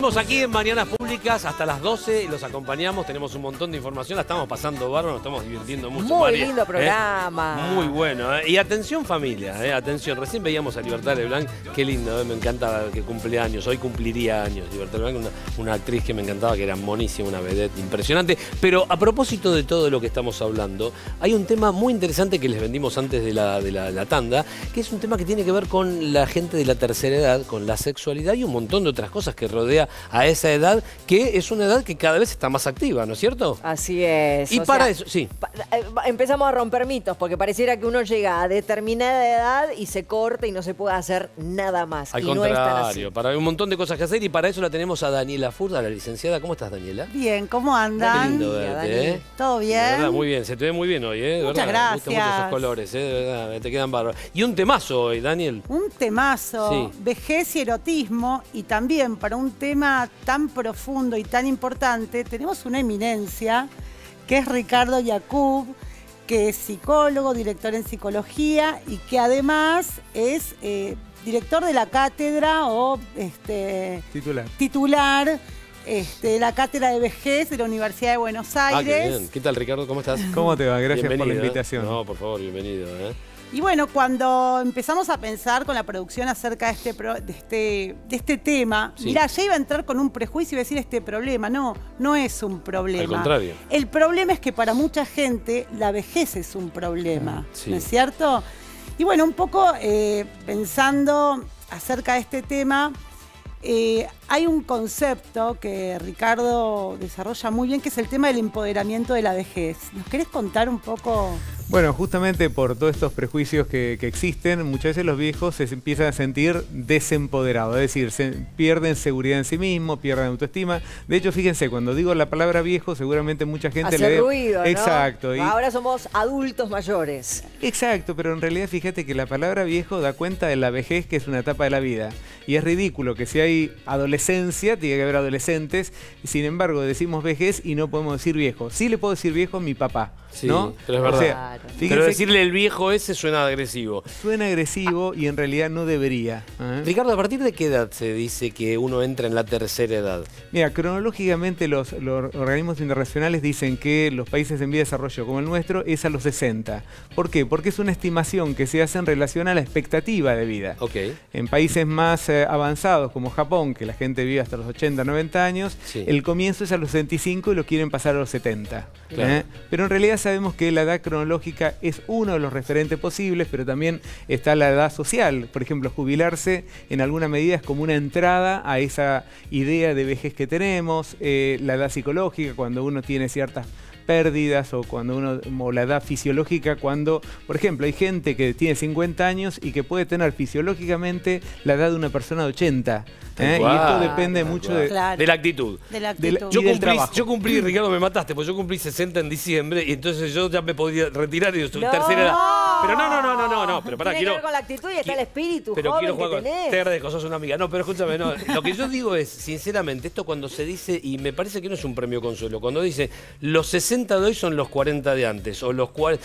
Seguimos aquí en Mañanas Públicas hasta las 12, los acompañamos, tenemos un montón de información, la estamos pasando bárbaro, nos estamos divirtiendo mucho. Muy María, lindo programa. Muy bueno, Y atención familia, atención, recién veíamos a Libertad Leblanc, qué lindo, me encanta que cumple años, hoy cumpliría años Libertad Leblanc, una actriz que me encantaba, que era monísima, una vedette impresionante. Pero a propósito de todo lo que estamos hablando, hay un tema muy interesante que les vendimos antes de la tanda, que es un tema que tiene que ver con la gente de la tercera edad, con la sexualidad y un montón de otras cosas que rodea a esa edad, que es una edad que cada vez está más activa, ¿no es cierto? Así es. Y para eso, sí. Empezamos a romper mitos, porque pareciera que uno llega a determinada edad y se corta y no se puede hacer nada más. Al y contrario, no es tan así. para un montón de cosas que hacer, y para eso la tenemos a Daniela Furda, la licenciada. ¿Cómo estás, Daniela? Bien, ¿cómo andan? Qué lindo verte, ¿eh? ¿Todo bien? De verdad, muy bien, se te ve muy bien hoy, ¿eh? De Muchas verdad, me gustan mucho gracias. esos colores, ¿eh? De verdad, te quedan bárbaros. Y un temazo hoy, Daniel. Un temazo, Sí. vejez y erotismo, y también para un tema tan profundo y tan importante, tenemos una eminencia, que es Ricardo Yacoub, que es psicólogo, director en psicología, y que además es director de la cátedra o titular de la cátedra de vejez de la Universidad de Buenos Aires. Qué bien. ¿Qué tal, Ricardo? ¿Cómo estás? ¿Cómo te va? Gracias por la Bienvenido, invitación. No, por favor, bienvenido, Y bueno, cuando empezamos a pensar con la producción acerca de este tema, Sí. mirá, ya iba a entrar con un prejuicio y iba a decir este problema. No, no es un problema. Al contrario. El problema es que para mucha gente la vejez es un problema, Sí. ¿no es cierto? Y bueno, un poco pensando acerca de este tema, hay un concepto que Ricardo desarrolla muy bien, que es el tema del empoderamiento de la vejez. ¿Nos querés contar un poco? Bueno, justamente por todos estos prejuicios que existen, muchas veces los viejos se empiezan a sentir desempoderados, es decir, se pierden seguridad en sí mismos, pierden autoestima. De hecho, fíjense, cuando digo la palabra viejo, seguramente mucha gente Hace le ruido, ¿no? Exacto. Ahora somos adultos mayores. Exacto, pero en realidad fíjate que la palabra viejo da cuenta de la vejez, que es una etapa de la vida. Y es ridículo que si hay adolescencia, tiene que haber adolescentes, sin embargo decimos vejez y no podemos decir viejo. Sí le puedo decir viejo a mi papá, Sí, ¿no? pero es verdad. O sea, Claro. Pero decirle el viejo ese suena agresivo. suena agresivo y en realidad no debería. Ricardo, ¿a partir de qué edad se dice que uno entra en la tercera edad? Mira, cronológicamente los organismos internacionales dicen que los países en vía de desarrollo como el nuestro es a los 60. ¿Por qué? Porque es una estimación que se hace en relación a la expectativa de vida. Ok. En países más avanzados como Japón, que la gente vive hasta los 80, 90 años, Sí. el comienzo es a los 65 y lo quieren pasar a los 70. Claro. Pero en realidad sabemos que la edad cronológica es uno de los referentes posibles, pero también está la edad social. Por ejemplo, jubilarse en alguna medida es como una entrada a esa idea de vejez que tenemos, la edad psicológica, cuando uno tiene ciertas pérdidas, o la edad fisiológica, cuando, por ejemplo, hay gente que tiene 50 años y que puede tener fisiológicamente la edad de una persona de 80. Y esto depende mucho de... Claro. De la actitud. De la actitud. Yo Y del cumplí, trabajo. Ricardo, me mataste, pues yo cumplí 60 en diciembre y entonces yo ya me podía retirar y estoy No. tercera edad. Pero no, pero pará, Tiene que ver con la actitud y está el espíritu pero joven quiero que jugar con... tenés. Te agradezco, sos una amiga. No, pero escúchame, no. Lo que yo digo es, sinceramente, esto cuando se dice, y me parece que no es un premio consuelo, cuando dice los 60 de hoy son los 40 de antes, o los 40...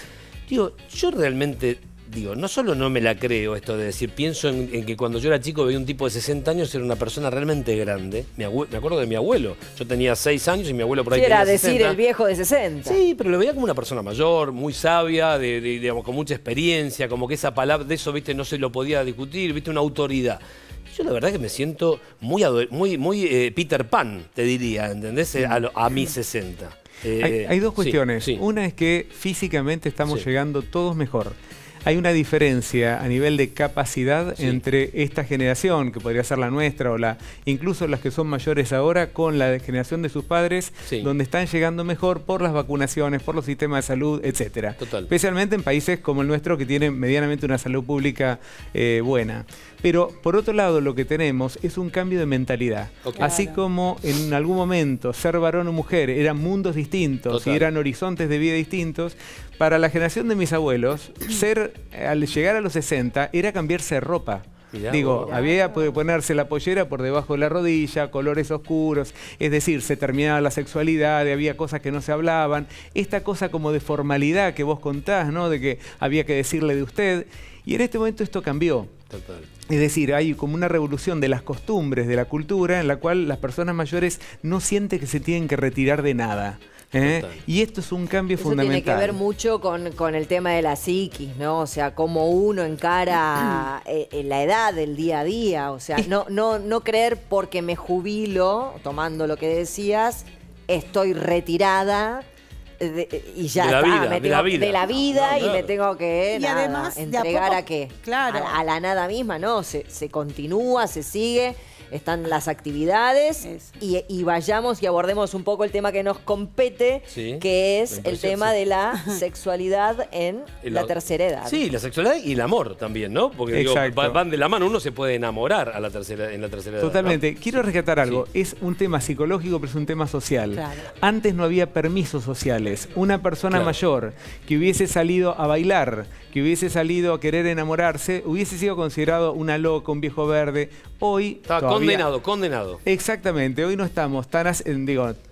Digo, yo realmente... Digo, no solo no me la creo esto de decir, pienso en que cuando yo era chico veía un tipo de 60 años, era una persona realmente grande. Me acuerdo de mi abuelo. Yo tenía 6 años y mi abuelo por ahí Sí, era tenía decir 60. el viejo de 60. Sí, pero lo veía como una persona mayor, muy sabia, digamos, con mucha experiencia, como que esa palabra, de eso, viste, no se lo podía discutir, viste, una autoridad. Yo la verdad que me siento muy Peter Pan, te diría, ¿entendés? A mis 60. Hay dos sí, cuestiones. sí. Una es que físicamente estamos Sí. llegando todos mejor. Hay una diferencia a nivel de capacidad Sí. entre esta generación, que podría ser la nuestra, o incluso las que son mayores ahora, con la generación de sus padres, Sí. donde están llegando mejor por las vacunaciones, por los sistemas de salud, etcétera. Total. Especialmente en países como el nuestro, que tienen medianamente una salud pública buena. Pero, por otro lado, lo que tenemos es un cambio de mentalidad. Ok. Así como en algún momento ser varón o mujer eran mundos distintos Total. y eran horizontes de vida distintos, para la generación de mis abuelos, al llegar a los 60 era cambiarse de ropa. Mirá Digo, vos. había que ponerse la pollera por debajo de la rodilla, colores oscuros, es decir, se terminaba la sexualidad, había cosas que no se hablaban, esta cosa como de formalidad que vos contás, ¿no? De que había que decirle de usted. Y en este momento esto cambió. Total. Es decir, hay como una revolución de las costumbres, de la cultura, en la cual las personas mayores no sienten que se tienen que retirar de nada. Y esto es un cambio fundamental. Tiene que ver mucho con el tema de la psiquis, ¿no? O sea, cómo uno encara la edad del día a día. O sea, no creer porque me jubilo, tomando lo que decías, estoy retirada y ya está. De la vida y me tengo que y además, entregar a qué. Claro. A la nada misma, ¿no? Se continúa, se sigue. Están las actividades y vayamos y abordemos un poco el tema que nos compete, que es el tema de la sexualidad en la tercera edad. Sí, la sexualidad y el amor también, ¿no? Porque digo, van de la mano, uno se puede enamorar en la tercera edad. Totalmente. ¿No? Quiero rescatar algo. Es un tema psicológico, pero es un tema social. Claro. Antes no había permisos sociales. Una persona mayor que hubiese salido a bailar, que hubiese salido a querer enamorarse, hubiese sido considerado una loca, un viejo verde. Hoy condenado. Exactamente, hoy no estamos tan,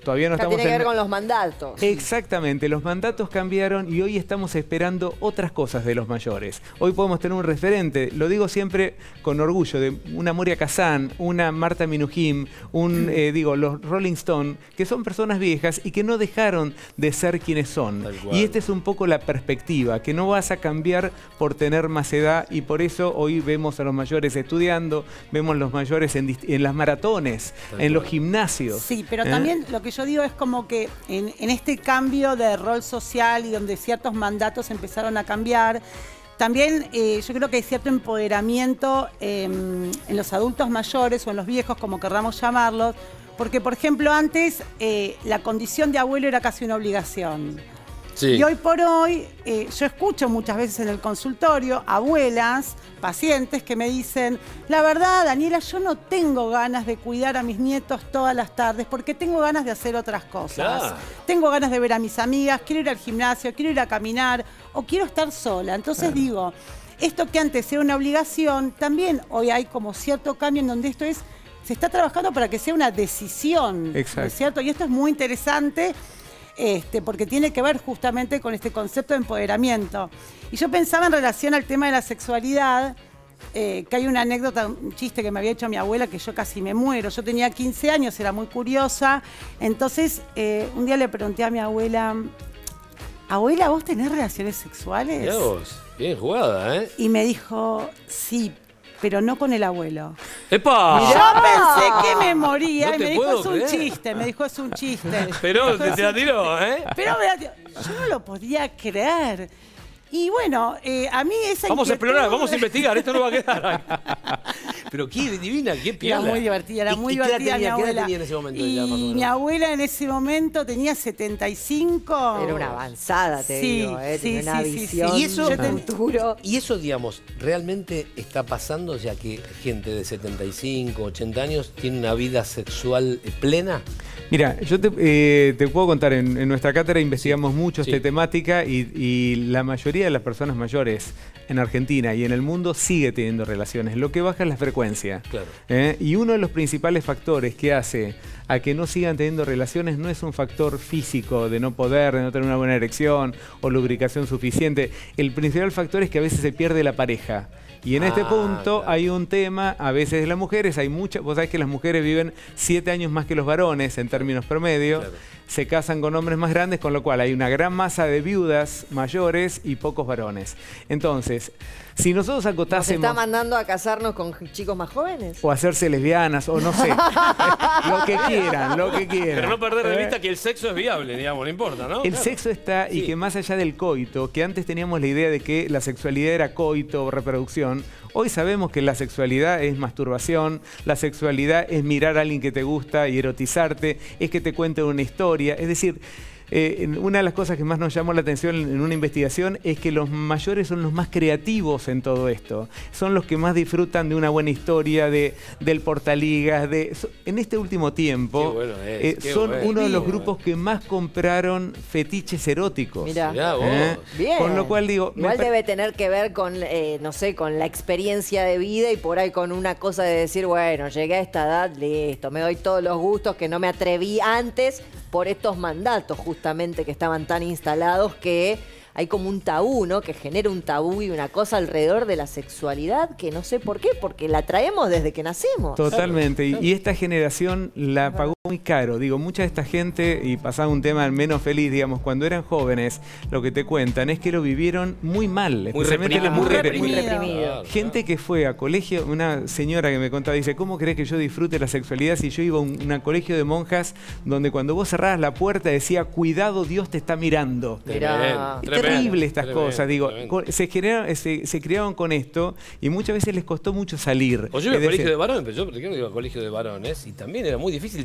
todavía no estamos. Tiene que ver con los mandatos. Exactamente, los mandatos cambiaron y hoy estamos esperando otras cosas de los mayores. Hoy podemos tener un referente, lo digo siempre con orgullo, de una Moria Kazan, una Marta Minujín, los Rolling Stones, que son personas viejas y que no dejaron de ser quienes son. Y esta es un poco la perspectiva, que no vas a cambiar por tener más edad, y por eso hoy vemos a los mayores estudiando, vemos a los mayores en las maratones, en los gimnasios. Sí, pero también lo que yo digo es como que en este cambio de rol social y donde ciertos mandatos empezaron a cambiar, también yo creo que hay cierto empoderamiento en los adultos mayores o en los viejos, como querramos llamarlos, porque, por ejemplo, antes la condición de abuelo era casi una obligación. Sí. Y hoy por hoy, yo escucho muchas veces en el consultorio abuelas, pacientes que me dicen, la verdad, Daniela, yo no tengo ganas de cuidar a mis nietos todas las tardes porque tengo ganas de hacer otras cosas. Claro. Tengo ganas de ver a mis amigas, quiero ir al gimnasio, quiero ir a caminar o quiero estar sola. Entonces digo, esto que antes era una obligación, también hoy hay como cierto cambio en donde esto se está trabajando para que sea una decisión. Exacto. ¿No es cierto? Y esto es muy interesante. Porque tiene que ver justamente con este concepto de empoderamiento. Y yo pensaba en relación al tema de la sexualidad, que hay una anécdota, un chiste que me había hecho mi abuela, que yo casi me muero. Yo tenía 15 años, era muy curiosa. Entonces, un día le pregunté a mi abuela, abuela, ¿vos tenés relaciones sexuales? Dios, bien jugada, ¿eh? Y me dijo, sí, pero no con el abuelo. ¡Epa! Yo pensé que me moría No y te me dijo, puedo es un creer. chiste, me dijo, es un chiste. Pero te la tiró, ¿eh? Pero yo no lo podía creer. Y bueno, a mí esa Vamos a inquietud- explorar, vamos a investigar, esto no va a quedar. Pero qué divina, qué Era piola. muy divertida, era muy ¿Y qué edad divertida mi tenía? ¿Qué edad abuela. tenía en ese momento? Y Ya, más o menos? mi abuela en ese momento tenía 75. Era una avanzada, te digo, tiene una visión Y eso, de futuro. Y eso, digamos, realmente está pasando, ya que gente de 75, 80 años tiene una vida sexual plena. Mira, yo te puedo contar, en nuestra cátedra investigamos mucho esta temática y la mayoría de las personas mayores en Argentina y en el mundo sigue teniendo relaciones. Lo que baja es la frecuencia. Claro. Y uno de los principales factores que hace a que no sigan teniendo relaciones no es un factor físico de no poder, de no tener una buena erección o lubricación suficiente. El principal factor es que a veces se pierde la pareja. Y en este punto hay un tema, a veces de las mujeres, vos sabés que las mujeres viven 7 años más que los varones en términos promedio, se casan con hombres más grandes, con lo cual hay una gran masa de viudas mayores y pocos varones. Entonces, si nosotros ¿Nos acotásemos... está mandando a casarnos con chicos más jóvenes? O hacerse lesbianas, o no sé, lo que quieran. Pero no perder de vista que el sexo es viable, digamos, no importa, ¿no? El sexo está, y que más allá del coito, que antes teníamos la idea de que la sexualidad era coito o reproducción, hoy sabemos que la sexualidad es masturbación, la sexualidad es mirar a alguien que te gusta y erotizarte, es que te cuente una historia, es decir... una de las cosas que más nos llamó la atención en una investigación es que los mayores son los más creativos en todo esto. Son los que más disfrutan de una buena historia, del portaligas. En este último tiempo son uno de los grupos que más compraron fetiches eróticos. Mirá vos. Bien. Con lo cual digo... Igual debe tener que ver con, no sé, con la experiencia de vida y por ahí con una cosa de decir, bueno, llegué a esta edad, listo, me doy todos los gustos que no me atreví antes por estos mandatos justamente que estaban tan instalados que hay como un tabú, ¿no? Que genera un tabú y una cosa alrededor de la sexualidad que no sé por qué, porque la traemos desde que nacimos. Totalmente. Y esta generación la pagó muy caro. Digo, mucha de esta gente, y pasaba un tema menos feliz, digamos, cuando eran jóvenes, lo que te cuentan es que lo vivieron muy mal. Muy Especialmente las reprimido. mujeres. Muy reprimido. Gente que fue a colegio, una señora que me contaba, dice, ¿cómo crees que yo disfrute la sexualidad si yo iba a un colegio de monjas donde cuando vos cerrabas la puerta decía, cuidado, Dios te está mirando? Mirá. Es terrible estas cosas, digo, se criaron con esto y muchas veces les costó mucho salir. O yo iba al colegio de varones, pero yo recuerdo que iba al colegio de varones y también era muy difícil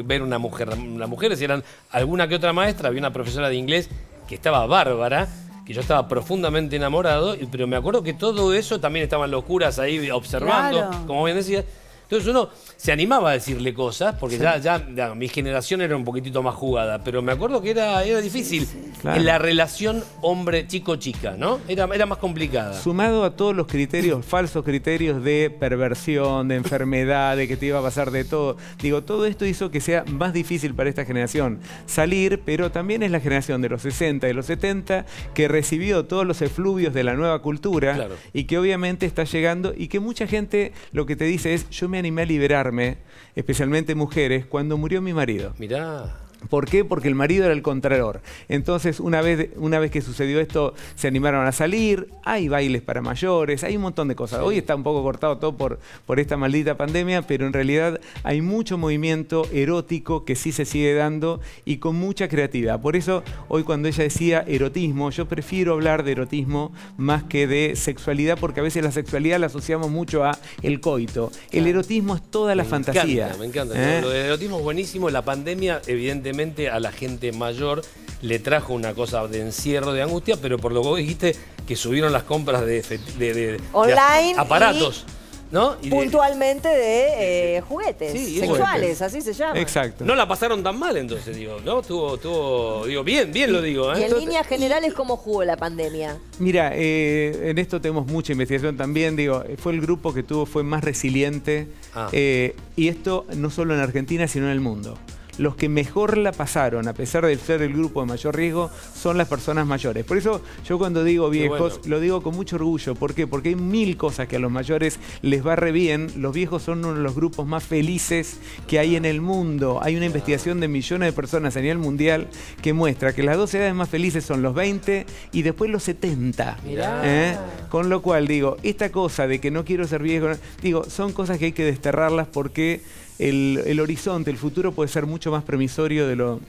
ver una mujer. Las mujeres eran alguna que otra maestra, había una profesora de inglés que estaba bárbara, que yo estaba profundamente enamorado, pero me acuerdo que todo eso también estaban los curas ahí observando, Claro. como bien decía. Entonces uno se animaba a decirle cosas, porque ya mi generación era un poquitito más jugada, pero me acuerdo que era difícil. Claro. En la relación hombre chico-chica, ¿no? Era más complicada. Sumado a todos los criterios, falsos criterios de perversión, de enfermedad, de que te iba a pasar de todo. Digo, todo esto hizo que sea más difícil para esta generación salir, pero también es la generación de los 60 y los 70 que recibió todos los efluvios de la nueva cultura, Claro. y que obviamente está llegando y que mucha gente lo que te dice es, yo me animé a liberarme, especialmente mujeres, cuando murió mi marido. Mirá. ¿Por qué? Porque el marido era el contralor. Entonces, una vez que sucedió esto, se animaron a salir, hay bailes para mayores, hay un montón de cosas. Hoy está un poco cortado todo por esta maldita pandemia, pero en realidad hay mucho movimiento erótico que sí se sigue dando y con mucha creatividad. Por eso, hoy cuando ella decía erotismo, yo prefiero hablar de erotismo más que de sexualidad, porque a veces la sexualidad la asociamos mucho a el coito. El erotismo es toda la fantasía. Me encanta. ¿Eh? Lo del erotismo es buenísimo. La pandemia, evidentemente, a la gente mayor le trajo una cosa de encierro, de angustia, pero por lo que vos dijiste, que subieron las compras de Online aparatos, ¿no? Y puntualmente de juguetes Sí, sexuales, así se llama. Exacto. no la pasaron tan mal, entonces, digo, ¿no? Digo, bien lo digo, Y ¿eh? en líneas generales, ¿cómo jugó la pandemia? Mira, en esto tenemos mucha investigación también, digo, fue el grupo que fue más resiliente, y esto no solo en Argentina, sino en el mundo. Los que mejor la pasaron, a pesar de ser el grupo de mayor riesgo, son las personas mayores. Por eso yo cuando digo viejos, lo digo con mucho orgullo. ¿Por qué? Porque hay 1000 cosas que a los mayores les va re bien. Los viejos son uno de los grupos más felices que hay en el mundo. Hay una investigación de millones de personas a nivel mundial que muestra que las 2 edades más felices son los 20 y después los 70. Mirá. Con lo cual, digo, esta cosa de que no quiero ser viejo, digo, son cosas que hay que desterrarlas porque el horizonte, el futuro puede ser mucho más promisorio de lo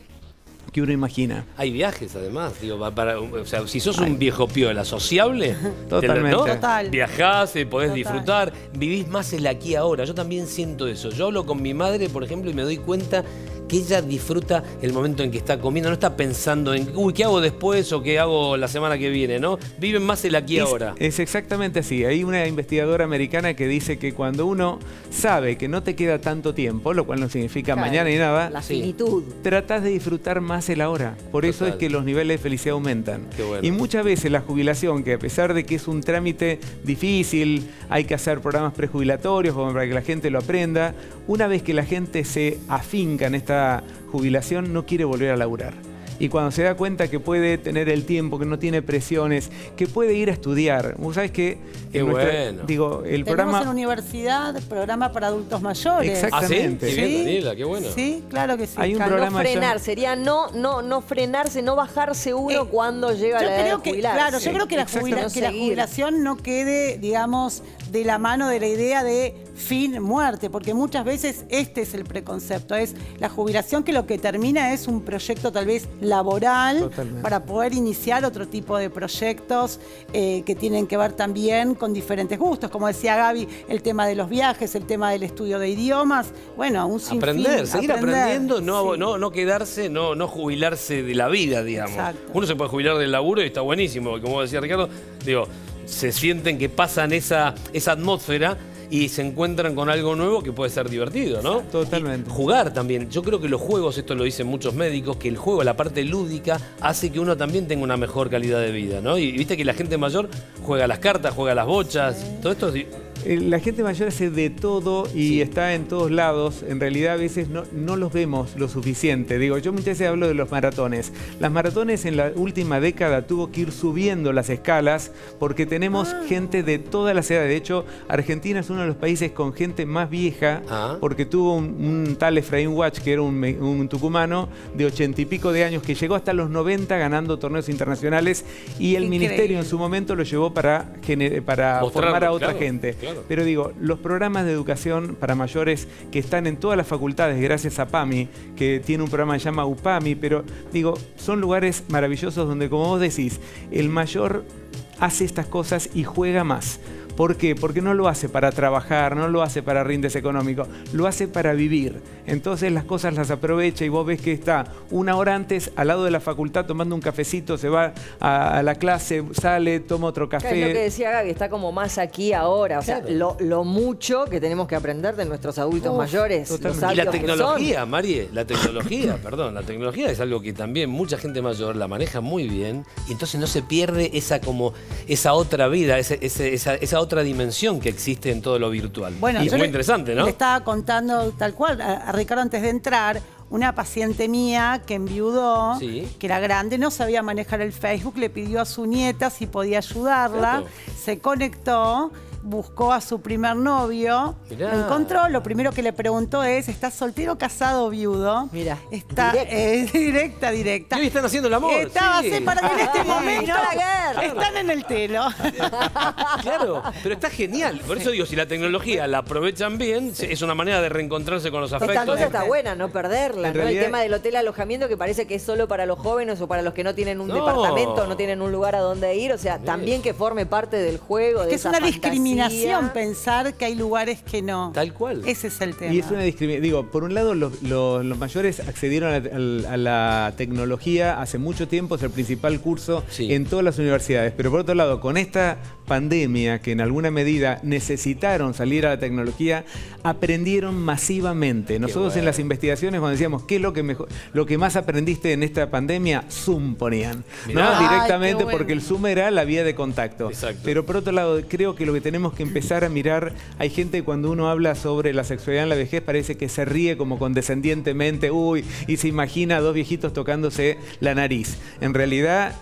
que uno imagina. Hay viajes, además, digo, o sea, si sos un viejo piola sociable, Totalmente. ¿no? Total. Viajás, podés Total. disfrutar, vivís más el aquí y ahora. Yo también siento eso. Yo hablo con mi madre, por ejemplo, y me doy cuenta que ella disfruta el momento en que está comiendo, no está pensando en, uy, ¿qué hago después o qué hago la semana que viene? ¿No? Viven más el aquí y ahora. Es exactamente así. Hay una investigadora americana que dice que cuando uno sabe que no te queda tanto tiempo, lo cual no significa Claro, mañana ni nada, La Sí. finitud. tratás de disfrutar más el ahora. Por eso Total. es que los niveles de felicidad aumentan. Qué bueno. Y muchas veces la jubilación, que a pesar de que es un trámite difícil, hay que hacer programas prejubilatorios como para que la gente lo aprenda, una vez que la gente se afinca en esta jubilación, no quiere volver a laburar. Y cuando se da cuenta que puede tener el tiempo, que no tiene presiones, que puede ir a estudiar. Vos sabés que Qué bueno. digo, el Tenemos en programa... universidad programa para adultos mayores. Exacto. ¿Ah, sí? Exactamente. Qué bien, Daniela, qué bueno. Sí, claro que sí. Hay un No programa frenar, sería no frenarse, no bajarse uno cuando llega Yo la edad creo de que, jubilarse. claro, yo creo que la Exactamente. jubilación no quede, digamos, de la mano de la idea de fin, muerte, porque muchas veces este es el preconcepto, es la jubilación que lo que termina es un proyecto tal vez laboral. Totalmente. Para poder iniciar otro tipo de proyectos que tienen que ver también con diferentes gustos, como decía Gaby, el tema de los viajes, el tema del estudio de idiomas, bueno, un sinfín. Aprender, seguir aprendiendo, sí. no quedarse, no jubilarse de la vida, digamos. Exacto. Uno se puede jubilar del laburo y está buenísimo, como decía Ricardo, digo, se sienten que pasan esa atmósfera y se encuentran con algo nuevo que puede ser divertido, ¿no? Totalmente. Y jugar también. Yo creo que los juegos, esto lo dicen muchos médicos, que el juego, la parte lúdica, hace que uno también tenga una mejor calidad de vida, ¿no? Y viste que la gente mayor juega las cartas, juega las bochas, todo esto La gente mayor hace de todo y está en todos lados. En realidad a veces no los vemos lo suficiente. Digo, yo muchas veces hablo de los maratones. Las maratones en la última década tuvo que ir subiendo las escalas porque tenemos gente de todas las edades. De hecho, Argentina es uno de los países con gente más vieja porque tuvo un tal Efraín Watch, que era un tucumano de 80 y pico de años, que llegó hasta los 90 ganando torneos internacionales y el ministerio en su momento lo llevó para formar a otra gente. Claro. Pero digo, los programas de educación para mayores que están en todas las facultades, gracias a PAMI, que tiene un programa que se llama UPAMI, pero digo, son lugares maravillosos donde, como vos decís, el mayor hace estas cosas y juega más. ¿Por qué? Porque no lo hace para trabajar, no lo hace para rindes económicos, lo hace para vivir. Entonces las cosas las aprovecha y vos ves que está una hora antes al lado de la facultad tomando un cafecito, se va a la clase, sale, toma otro café. Claro, es lo que decía Gaby, está como más aquí ahora. O sea, lo mucho que tenemos que aprender de nuestros adultos mayores. Y la tecnología, Marie, la tecnología es algo que también mucha gente mayor la maneja muy bien y entonces no se pierde esa otra vida, esa otra dimensión que existe en todo lo virtual. Bueno, y es muy interesante, ¿no? Le estaba contando tal cual a Ricardo antes de entrar, una paciente mía que enviudó, que era grande, no sabía manejar el Facebook, le pidió a su nieta si podía ayudarla, se conectó, buscó a su primer novio, lo encontró, lo primero que le preguntó es, ¿estás soltero, casado o viudo? Mira, está directa. Y hoy están haciendo el amor. Para que en este momento no la guerra. están en el telo. Claro, pero está genial. Por eso digo, si la tecnología la aprovechan bien, es una manera de reencontrarse con los afectos. Esta cosa está buena, no perderla, ¿no? realidad, el tema del hotel alojamiento que parece que es solo para los jóvenes o para los que no tienen un departamento, no tienen un lugar a donde ir, o sea, también que forme parte del juego, de esa es una fantasía. discriminación pensar que hay lugares que no. Tal cual. Ese es el tema. Y es una discriminación. Digo, por un lado, los mayores accedieron a la tecnología hace mucho tiempo, es el principal curso en todas las universidades. Pero por otro lado, con esta pandemia, que en alguna medida necesitaron salir a la tecnología, aprendieron masivamente. Nosotros en las investigaciones, cuando decíamos, ¿qué es lo que más aprendiste en esta pandemia? Zoom ponían. ¿No? Directamente, porque el Zoom era la vía de contacto. Exacto. Pero por otro lado, creo que lo que tenemos que empezar a mirar, hay gente cuando uno habla sobre la sexualidad en la vejez, parece que se ríe como condescendientemente, y se imagina a dos viejitos tocándose la nariz. En realidad,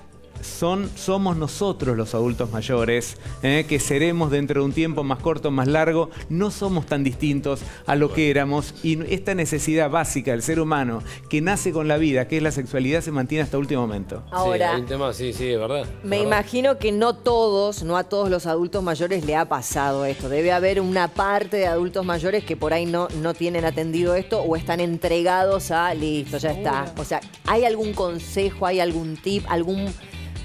somos nosotros los adultos mayores, que seremos dentro de un tiempo más corto, más largo. No somos tan distintos a lo que éramos, y esta necesidad básica del ser humano que nace con la vida, que es la sexualidad, se mantiene hasta el último momento. Ahora, hay un tema, sí, es verdad. Me imagino que no a todos los adultos mayores le ha pasado esto. Debe haber una parte de adultos mayores que por ahí no tienen atendido esto o están entregados a listo, ya está. O sea, ¿hay algún consejo, hay algún tip, algún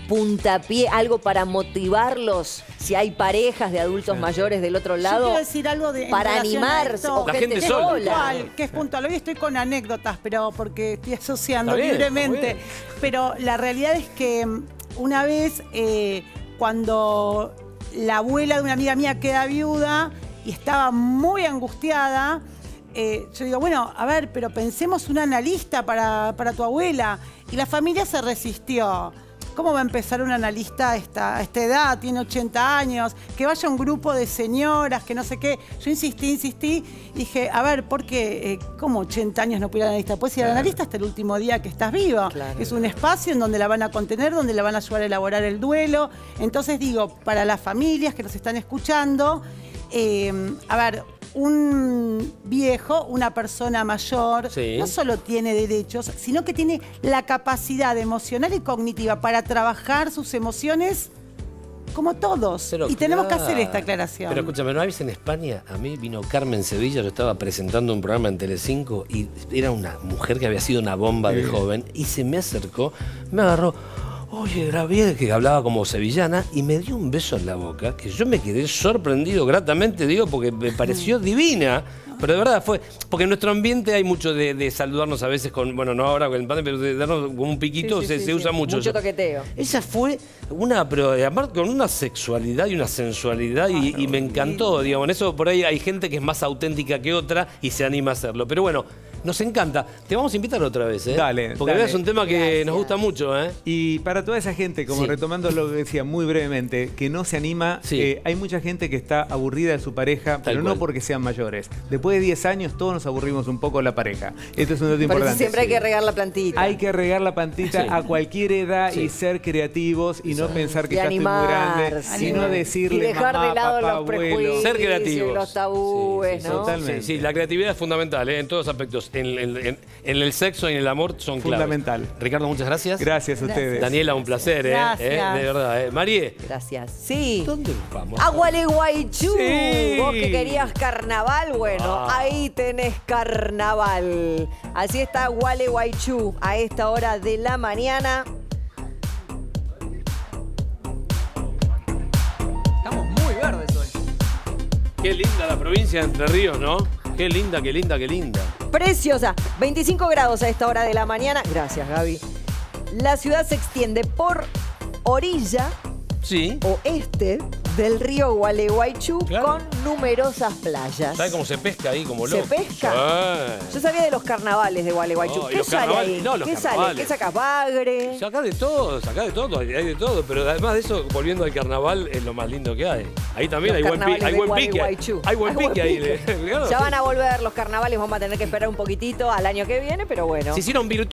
puntapié, algo para motivarlos, si hay parejas de adultos mayores del otro lado? Yo quiero decir algo para animarse, o la gente sola. Que es puntual. Hoy estoy con anécdotas, pero porque estoy asociando libremente. Pero la realidad es que una vez, cuando la abuela de una amiga mía queda viuda y estaba muy angustiada, yo digo, bueno, a ver, pero pensemos un analista para tu abuela. Y la familia se resistió. ¿Cómo va a empezar un analista a esta edad? Tiene 80 años, que vaya un grupo de señoras, que no sé qué. Yo insistí, dije, a ver, ¿por qué? ¿Cómo 80 años no puede ir al analista? Puedes ir al analista hasta el último día que estás vivo. Claro. Es un espacio en donde la van a contener, donde la van a ayudar a elaborar el duelo. Entonces digo, para las familias que nos están escuchando, a ver, un viejo, una persona mayor, no solo tiene derechos, sino que tiene la capacidad emocional y cognitiva para trabajar sus emociones como todos. Pero tenemos que hacer esta aclaración. Pero escúchame, ¿no habéis en España? A mí vino Carmen Sevilla, yo estaba presentando un programa en Telecinco y era una mujer que había sido una bomba de joven y se me acercó, me agarró. Oye, Gravier, que hablaba como sevillana, y me dio un beso en la boca, que yo me quedé sorprendido gratamente, digo, porque me pareció divina. Pero de verdad fue, porque en nuestro ambiente hay mucho de saludarnos a veces con, bueno, no ahora con el padre, pero de darnos con un piquito se usa mucho. Mucho toqueteo. Esa fue pero además con una sexualidad y una sensualidad y me encantó, digamos. En eso por ahí hay gente que es más auténtica que otra y se anima a hacerlo. Pero bueno, Nos encanta. Te vamos a invitar otra vez, ¿eh? Dale, Porque dale. es un tema que Gracias. nos gusta mucho, ¿eh? Y para toda esa gente, como Sí. retomando lo que decía muy brevemente, que no se anima, Sí. hay mucha gente que está aburrida de su pareja, pero cual. no porque sean mayores. Después de 10 años todos nos aburrimos un poco de la pareja. Esto es un dato Por eso importante. siempre hay que regar la plantita. Hay que regar la pantita Sí. a cualquier edad Sí. y ser creativos y no pensar que Y ya estoy muy grande, animarse. sino decirle y dejar mamá, de lado papá, los abuelo. prejuicios, Ser creativos. los tabúes, Sí, ¿no? totalmente. Sí, la creatividad es fundamental, ¿eh? En todos los aspectos. En el sexo y en el amor son claves. Fundamental. Ricardo, muchas gracias. Gracias a ustedes. Daniela, un placer, ¿eh? Gracias. De verdad, ¿eh? Marie, Gracias. Sí. ¿dónde vamos? A Gualeguaychú. Sí. Vos que querías carnaval, bueno, ahí tenés carnaval. Así está Gualeguaychú a esta hora de la mañana. Estamos muy verdes hoy. Qué linda la provincia de Entre Ríos, ¿no? Qué linda, qué linda, qué linda. Preciosa. 25 grados a esta hora de la mañana. Gracias, Gaby. La ciudad se extiende por orilla Sí. oeste del río Gualeguaychú Claro. con numerosas playas. ¿Sabes cómo se pesca ahí como ¿Se loco? pesca? Sí. Yo sabía de los carnavales de Gualeguaychú. Oh, y ¿Qué los sale carnavales- ahí? no, los ¿Qué sale? carnavales. ¿Qué sacas? Bagre. Acá de todo, hay de todo, pero además de eso, volviendo al carnaval, es lo más lindo que hay. Ahí también Los hay buen pique, carnavales hay de buen pique. Gualeguaychú. Hay buen pique ahí. Claro, Ya sí. van a volver los carnavales, vamos a tener que esperar un poquitito al año que viene, pero bueno. Se hicieron